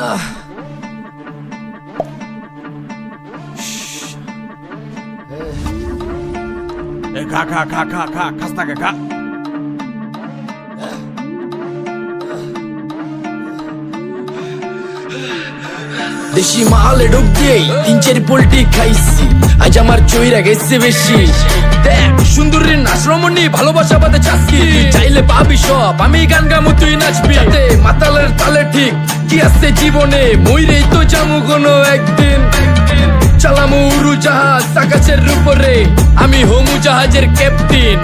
খা খা খা খা খা খাস্তা খা। দেশি মালে ডুব দিয়েই 3-4 পোল্টি খাইছি, আজ আমার চইরা গেছে বেশি। দেখ সুন্দরীর নাচ রমণী, ভালোবাসা বাদে চাষকি, চাইলে পাবি সব, আমি গান গামু তুই নাচবি। মাতালের তালে ঠিক কি আছে জীবনে, মইরেই তো যামু কোনো একদিন। চালামু উড়ু জাহাজ আকাশের উপরে, আমি হোমু জাহাজের ক্যাপ্টেন।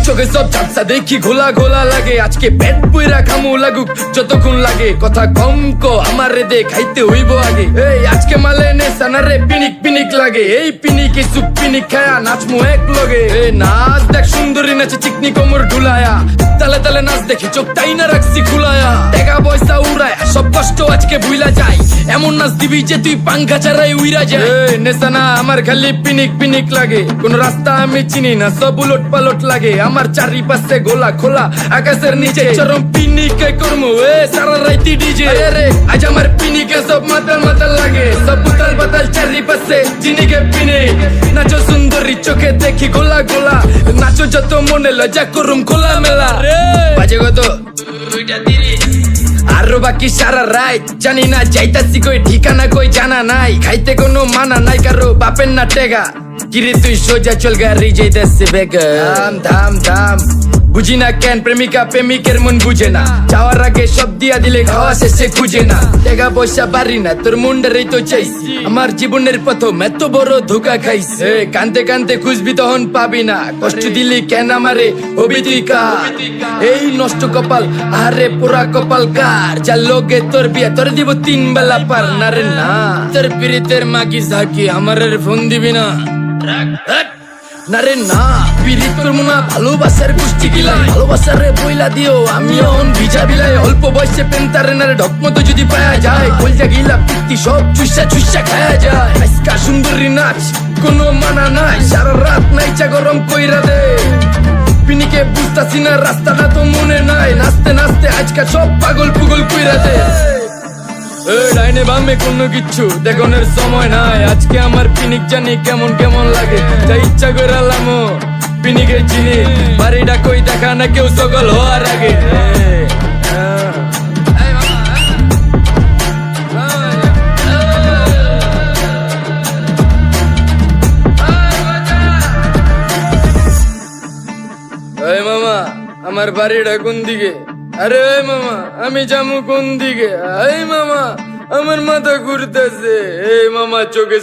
চোখে সব ঝাপসা দেখি ঘোলা ঘোলা লাগে, আজকে পেট পুইরা খামু লাগুক যতক্ষণ লাগে। কথা কম কো আমারে দে খাইতে হইব আগে, এই আজকে মালে নে সানারে পিনিক পিনিক লাগে। এই পিনিকে সুপ পিনিক খায়া নাচমু এক লগে। এই নাচ দেখ সুন্দরী নাচে চিকনি কোমর ঢুলায়া, তালে তালে নাচ দেখে চোখ তাই না রাখছি খুলায়া। টাকা পয়সা উড়ায় সব কষ্ট আজকে ভুইলা যায়, এমন নাচ দিবি যে তুই পাঙ্খা ছাড়াই উইরা যায়। নেশানা আমার খালি পিনিক পিনিক লাগে, কোন রাস্তা আমি চিনি না, সব উলট পালট লাগে। আমার চারিপাশে গোলা খোলা আকাশের নিচে, চরম পিনিকে করমু সারা রাইতি ডিজে। রে আজ আমার পিনিকে সব মাতাল মাতাল লাগে, সব উতাল বাতাল চারিপাশে চিনিকে পিনিক। নাচো সুন্দরী চোখে দেখি গোলা গোলা, নাচো যত মনে লজ্জা করুম খোলা মেলা। বাজে কত আরো বাকি সারা রাত জানি না, যাইতাছি কই ঠিকানা কই জানা নাই। খাইতে কোনো মানা নাই কারো বাপের না টেগা, কিরে তুই সোজা চল গাড়ি যাইতাছে বেগা। ধাম ধাম ধাম বুঝি না কেন প্রেমিকা প্রেমিকের মন বুঝে না, যাওয়ার আগে সব দিয়া দিলে খাওয়া শেষে খুঁজে না। টাকা পয়সা বাড়ি না তোর মুন্ডারেই তো চাইছি, আমার জীবনের প্রথম এত বড় ধোকা খাইছে। কানতে কানতে খুঁজবি তখন পাবি না, কষ্ট দিলি কেন আমারে হবি তুই কার। এই নষ্ট কপাল আরে পুরা কপাল কার, যা লোকে তোর বিয়া তোর দিব 3 বেলা পার না রে না। তোর পিরিতের মাগি ঝাঁকি আমার ফোন দিবি না না রে না। পিরিত করবো না ভালোবাসার গোষ্ঠী গিলাই, ভালোবাসারে বইলা দিও আমি অন ভিজা বিলাই। অল্প বয়সে প্রেম তারে নারে ঢকমতো যদি পায়া যায়, কলজা গিলা পিত্তি সব চুষা চুষা খায়া যায়। আজকা সুন্দরী নাচ কোনো মানা নাই, সারা রাত নাইচা গরম কইরা দে। পিনিকে বুঝতাছি না রাস্তাটা তো মনে নাই, নাচতে নাচতে আজকা সব পাগল পুগল কইরা দে। ডাইনে বামে কোনো কিচ্ছু দেখনের সময় নাই, আজকে আমার পিনিক জানি কেমন কেমন লাগে। যা ইচ্ছা করে লামো পিনিকে চিনি, বাড়িটা কই দেখা না কেউ সকল হওয়ার আগে। মামা আমার বাড়িটা কোন দিকে? আরে ওই মামা আমি যামু কোন দিকে? এই মামা আমার মাথা ঘুরতেছে। এই মামা চোখে